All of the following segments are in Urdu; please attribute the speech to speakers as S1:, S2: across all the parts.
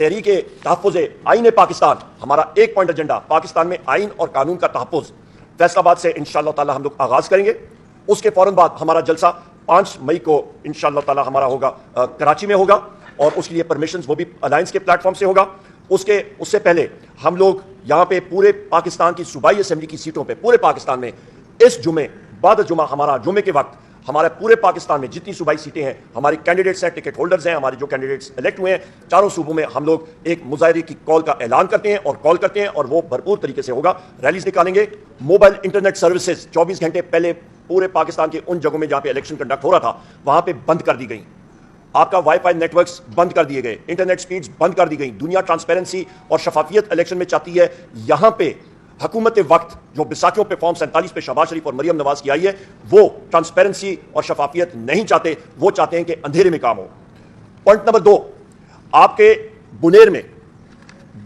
S1: تحریک تحفظ آئین پاکستان، ہمارا ایک پوائنٹ ایجنڈا پاکستان میں آئین اور قانون کا تحفظ، فیصل آباد سے انشاءاللہ تعالی ہم لوگ آغاز کریں گے۔ اس کے فوراً بعد ہمارا جلسہ 5 مئی کو انشاءاللہ تعالی ہمارا ہوگا کراچی میں ہوگا، اور اس کے لیے پرمیشنز وہ بھی الائنس کے پلیٹ فارم سے ہوگا۔ اس سے پہلے ہم لوگ یہاں پہ پورے پاکستان کی صوبائی اسمبلی کی سیٹوں پہ پورے پاکستان میں اس جمعے بعد جمعہ ہمارا جمعے کے وقت ہمارے پورے پاکستان میں جتنی صوبائی سیٹیں ہیں، ہماری کینڈیڈیٹس ہیں، ٹکٹ ہولڈرز ہیں، ہمارے جو کینڈیڈیٹس الیکٹ ہوئے ہیں، چاروں صوبوں میں ہم لوگ ایک مظاہرے کی کال کا اعلان کرتے ہیں اور وہ بھرپور طریقے سے ہوگا۔ ریلیز نکالیں گے۔ موبائل انٹرنیٹ سروسز 24 گھنٹے پہلے پورے پاکستان کے ان جگہوں میں جہاں پہ الیکشن کنڈکٹ ہو رہا تھا وہاں پہ بند کر دی گئی۔ آپ کا وائی فائی نیٹ ورکس بند کر دیے گئے، انٹرنیٹ سپیڈز بند کر دی گئی۔ دنیا ٹرانسپیرنسی اور شفافیت الیکشن میں چاہتی ہے، یہاں پہ حکومت وقت جو بیساکھیوں پہ فارم 47 پہ شہباز شریف اور مریم نواز کی آئی ہے، وہ ٹرانسپیرنسی اور شفافیت نہیں چاہتے، وہ چاہتے ہیں کہ اندھیرے میں کام ہو۔ پوائنٹ نمبر 2، آپ کے بنیر میں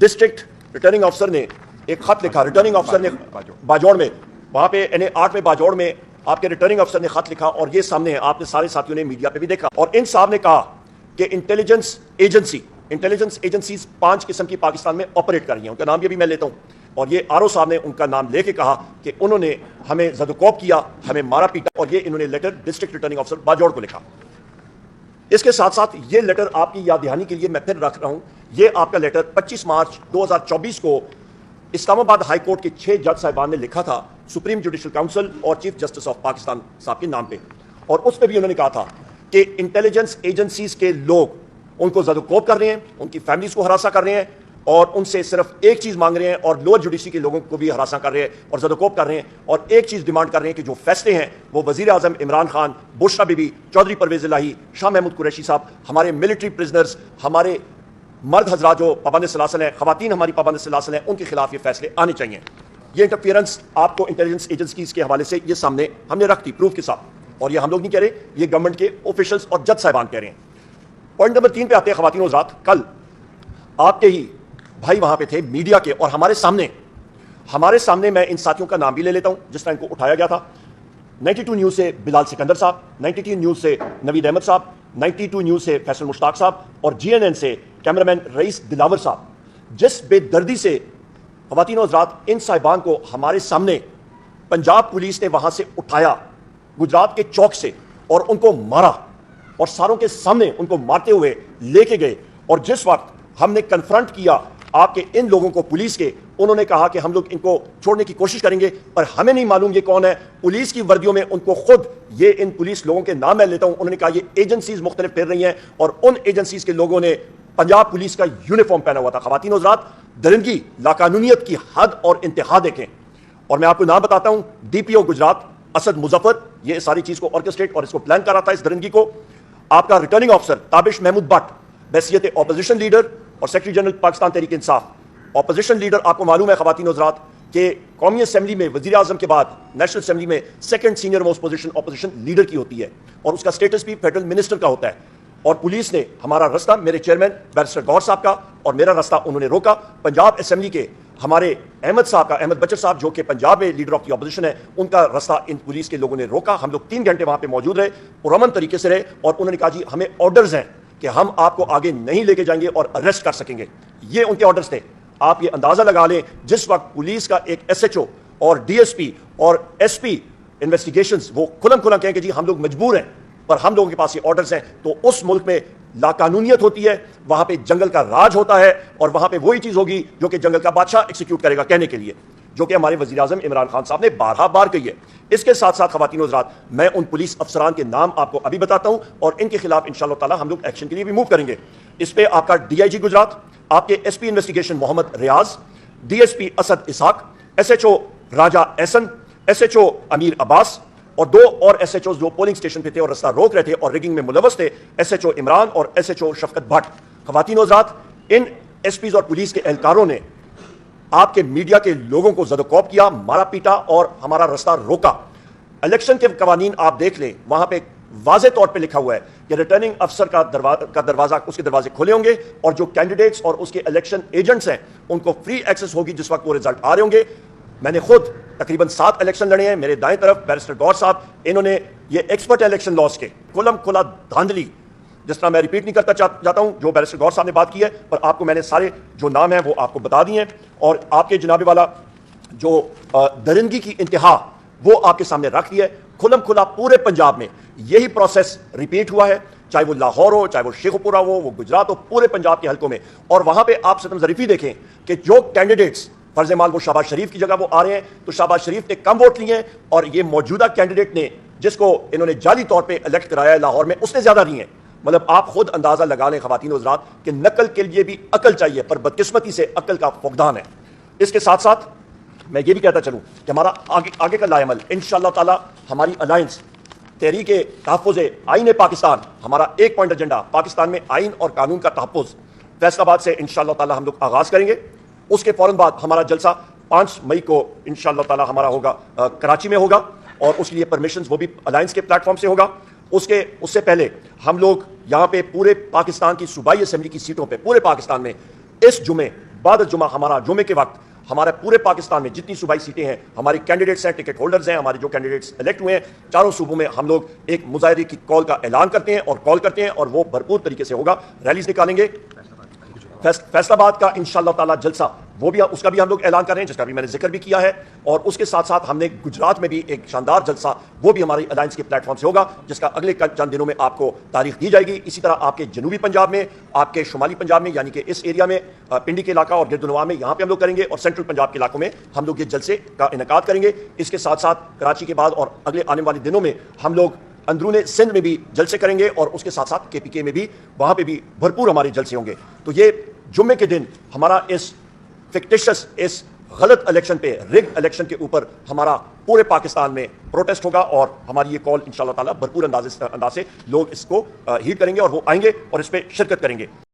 S1: ڈسٹرکٹ ریٹرننگ آفیسر نے ایک خط لکھا، ریٹرننگ آفیسر نے باجوڑ میں، وہاں پہ NA 8 میں باجوڑ میں آپ کے ریٹرننگ آفیسر نے خط لکھا، اور یہ سامنے ہے، آپ نے سارے ساتھیوں نے میڈیا پہ بھی دیکھا، اور ان صاحب نے کہا کہ انٹیلیجنس ایجنسیز 5 قسم کی پاکستان میں آپریٹ کر رہی ہیں، ان کا نام یہ بھی میں لیتا ہوں، اور یہ آر او صاحب نے ان کا نام لے کے کہا کہ انہوں نے ہمیں زد و کوب کیا، ہمیں مارا پیٹا، اور یہ انہوں نے letter district returning officer Bajaur کو لکھا۔ اس کے ساتھ ساتھ یہ لیٹر آپ کی یاد دہانی کے لیے میں پھر رکھ رہا ہوں، یہ آپ کا لیٹر 25 مارچ 2024 کو اسلام آباد ہائی کورٹ کے 6 جج صاحبان نے لکھا تھا سپریم جوڈیشل کاؤنسل اور چیف جسٹس آف پاکستان صاحب کے نام پہ، اور اس پہ بھی انہوں نے کہا تھا کہ انٹیلیجنس ایجنسیز کے لوگ ان کو زد و کوب کر رہے ہیں، ان کی فیملیز کو ہراساں کر رہے ہیں، اور ان سے صرف ایک چیز مانگ رہے ہیں، اور لوور جوڈیشری کے لوگوں کو بھی ہراساں کر رہے ہیں اور زد و کوب کر رہے ہیں، اور ایک چیز ڈیمانڈ کر رہے ہیں کہ جو فیصلے ہیں وہ وزیر اعظم عمران خان، بشرا بی بی، چودھری پرویز الہی، شاہ محمود قریشی صاحب، ہمارے ملٹری پرزنرز، ہمارے مرد حضرات جو پابند سلاسل ہیں، خواتین ہماری پابند سلاسل ہیں، ان کے خلاف یہ فیصلے آنے چاہیے۔ یہ انٹرفیئرنس آپ کو انٹیلیجنس ایجنسیز کے حوالے سے یہ سامنے ہم نے رکھ دی پروف کے ساتھ، اور یہ ہم لوگ نہیں کہہ رہے، یہ گورنمنٹ کے آفیشلز اور جج صاحبان کہہ رہے ہیں۔ پوائنٹ نمبر 3 پہ آتے ہیں خواتین و حضرات، کل آپ کے ہی بھائی وہاں پہ تھے میڈیا کے، اور ہمارے سامنے میں ان ساتھیوں کا نام بھی لے لیتا ہوں جس طرح ان کو اٹھایا گیا تھا۔ 92 نیوز سے بلال سکندر صاحب، 92 نیوز سے نوید احمد صاحب، 92 نیوز سے فیصل مشتاق صاحب، اور GNN سے کیمرامین رئیس دلاور صاحب، جس بے دردی سے خواتین و حضرات ان صاحبان کو ہمارے سامنے پنجاب پولیس نے وہاں سے اٹھایا گجرات کے چوک سے، اور ان کو مارا، اور ساروں کے سامنے ان کو مارتے ہوئے لے کے گئے، اور جس وقت ہم نے کنفرنٹ کیا آپ کے ان لوگوں کو پولیس کے، انہوں نے کہا کہ ہم لوگ ان کو چھوڑنے کی کوشش کریں گے، پر ہمیں نہیں معلوم یہ کون ہے۔ پولیس کی وردیوں میں ان کو خود یہ ان پولیس لوگوں کے نام میں لیتا ہوں، انہوں نے کہا یہ ایجنسیز مختلف پھیر رہی ہیں، اور ان ایجنسیز کے لوگوں نے پنجاب پولیس کا یونیفارم پہنا ہوا تھا۔ خواتین و حضرات، درندگی، لاقانونیت کی حد اور انتہا دیکھیں، اور میں آپ کو نام بتاتا ہوں، DPO گجرات اسد مظفر یہ ساری چیز کو آرکسٹریٹ اور اس کو پلان کر رہا تھا، اس درندگی کو۔ آپ کا ریٹرننگ آفیسر تابش محمود بٹ بحیثیت اپوزیشن لیڈر اور secretary general Pakistan Tehreek Insaf, opposition leader, آپ کو معلوم ہے خواتین و حضرات کہ قومی اسمبلی میں وزیر اعظم کے بعد نیشنل اسمبلی میں second senior most position opposition leader کی ہوتی ہے، اور اس کا سٹیٹس بھی فیڈرل منسٹر کا ہوتا ہے، اور پولیس نے ہمارا راستہ، میرے چیئرمین بیرسٹر گور صاحب کا اور میرا راستہ انہوں نے روکا۔ پنجاب اسمبلی کے ہمارے احمد صاحب کا، احمد بچر صاحب جو کہ پنجاب میں لیڈر آف دی اپوزیشن ہے، ان کا راستہ ان پولیس کے لوگوں نے روکا۔ ہم لوگ 3 گھنٹے وہاں پہ موجود رہے، پرامن طریقے سے رہے، اور انہوں نے کہا جی ہمیں آرڈرز ہیں کہ ہم آپ کو آگے نہیں لے کے جائیں گے اور اریسٹ کر سکیں گے، یہ ان کے آرڈرز تھے۔ آپ یہ اندازہ لگا لیں، جس وقت پولیس کا ایک SHO اور DSP اور SP انویسٹیگیشنز وہ کھلم کھلا کہیں کہ جی ہم لوگ مجبور ہیں، پر ہم لوگوں کے پاس یہ آرڈرز ہیں، تو اس ملک میں لاقانونیت ہوتی ہے، وہاں پہ جنگل کا راج ہوتا ہے، اور وہاں پہ وہی چیز ہوگی جو کہ جنگل کا بادشاہ ایکسیکیوٹ کرے گا کہنے کے لیے، جو کہ ہمارے وزیر اعظم عمران خان صاحب نے بارہا بار کہی ہے۔ اس کے ساتھ ساتھ خواتین و حضرات، میں ان پولیس افسران کے نام آپ کو ابھی بتاتا ہوں، اور ان کے خلاف انشاءاللہ تعالی ہم لوگ ایکشن کے لیے بھی موو کریں گے۔ اس پہ آپ کا DIG گجرات، آپ کے SP انویسٹیگیشن محمد ریاض، DSP اسد اسحاق، SHO راجہ احسن، SHO امیر عباس، اور 2 اور SHOs جو پولنگ اسٹیشن پہ تھے اور راستہ روک رہے تھے اور ریگنگ میں ملوث تھے، SHO عمران اور SHO شفقت بھٹ۔ خواتین و حضرات، ان SPs اور پولیس کے اہلکاروں نے آپ کے میڈیا کے لوگوں کو زد و کوب کیا، مارا پیٹا اور ہمارا راستہ روکا۔ الیکشن کے قوانین آپ دیکھ لیں، وہاں پہ واضح طور پہ لکھا ہوا ہے کہ ریٹرننگ افسر کا دروازہ اس کے دروازے کھلے ہوں گے، اور جو کینڈیڈیٹس اور اس کے الیکشن ایجنٹس ہیں ان کو فری ایکسس ہوگی جس وقت وہ رزلٹ آ رہے ہوں گے۔ میں نے خود تقریباً 7 الیکشن لڑے ہیں، میرے دائیں طرف بیرسٹر گور صاحب، انہوں نے یہ ایکسپرٹ الیکشن لاز کے کھلم کھلا دھاندلی جس طرح میں ریپیٹ نہیں کرتا جاتا ہوں جو بیرسٹر گور صاحب نے بات کی ہے، پر آپ کو میں نے سارے جو نام ہیں وہ آپ کو بتا دیے ہیں، اور آپ کے جناب والا جو درندگی کی انتہا وہ آپ کے سامنے رکھ دیا ہے کھلم کھلا۔ پورے پنجاب میں یہی پروسیس ریپیٹ ہوا ہے، چاہے وہ لاہور ہو، چاہے وہ شیخو پورہ ہو، وہ گجرات ہو، پورے پنجاب کے حلقوں میں۔ اور وہاں پہ آپ ستم ظریفی دیکھیں کہ جو کینڈیڈیٹس فرض مال وہ شہباز شریف کی جگہ وہ آ رہے ہیں، تو شہباز شریف نے کم ووٹ لیے ہیں، اور یہ موجودہ کینڈیڈیٹ نے جس کو انہوں نے جعلی طور پہ الیکٹ کرایا ہے لاہور میں، اس نے زیادہ لیے ہیں۔ مطلب آپ خود اندازہ لگا لیں خواتین و حضرات کہ نقل کے لیے بھی عقل چاہیے، پر بدقسمتی سے عقل کا فقدان ہے۔ اس کے ساتھ ساتھ میں یہ بھی کہتا چلوں کہ ہمارا آگے کا لائے عمل انشاءاللہ تعالی، ہماری الائنس تحریک تحفظ آئین پاکستان، ہمارا ایک پوائنٹ ایجنڈا پاکستان میں آئین اور قانون کا تحفظ، فیصل آباد سے انشاءاللہ تعالی ہم لوگ آغاز کریں گے۔ اس کے فوراً بعد ہمارا جلسہ 5 مئی کو انشاءاللہ تعالی ہمارا ہوگا کراچی میں ہوگا، اور اس کے لیے پرمیشنز وہ بھی الائنس کے پلیٹ فارم سے ہوگا۔ اس سے پہلے ہم لوگ یہاں پہ پورے پاکستان کی صوبائی اسمبلی کی سیٹوں پہ پورے پاکستان میں اس جمعے بعد جمعہ، ہمارا جمعے کے وقت ہمارے پورے پاکستان میں جتنی صوبائی سیٹیں ہیں، ہماری کینڈیڈیٹس ہیں، ٹکٹ ہولڈرز ہیں، ہمارے جو کینڈیڈیٹس الیکٹ ہوئے ہیں چاروں صوبوں میں، ہم لوگ ایک مظاہرے کی کال کا اعلان کرتے ہیں اور وہ بھرپور طریقے سے ہوگا، ریلیز نکالیں گے۔ فیصل آباد کا انشاءاللہ تعالی جلسہ اس کا بھی ہم لوگ اعلان کر رہے ہیں، جس کا بھی میں نے ذکر بھی کیا ہے، اور اس کے ساتھ ساتھ ہم نے گجرات میں بھی ایک شاندار جلسہ وہ بھی ہماری الائنس کے پلیٹ فارم سے ہوگا، جس کا اگلے چند دنوں میں آپ کو تاریخ دی جائے گی۔ اسی طرح آپ کے جنوبی پنجاب میں، آپ کے شمالی پنجاب میں، یعنی کہ اس ایریا میں پنڈی کے علاقہ اور گردنواں میں، یہاں پہ ہم لوگ کریں گے، اور سینٹرل پنجاب کے علاقوں میں ہم لوگ یہ جلسے کا انعقاد کریں گے۔ اس کے ساتھ ساتھ کراچی کے بعد اور اگلے آنے والے دنوں میں ہم لوگ اندرون سندھ میں بھی جلسے کریں گے، اور اس کے ساتھ ساتھ KPK میں بھی، وہاں پہ بھی بھرپور ہمارے جلسے ہوں گے۔ تو یہ جمعے کے دن ہمارا اس فکٹیشس، اس غلط الیکشن پہ، رگ الیکشن کے اوپر ہمارا پورے پاکستان میں پروٹیسٹ ہوگا، اور ہماری یہ کال انشاءاللہ تعالی بھرپور انداز سے لوگ اس کو ہیڈ کریں گے، اور وہ آئیں گے اور اس پہ شرکت کریں گے۔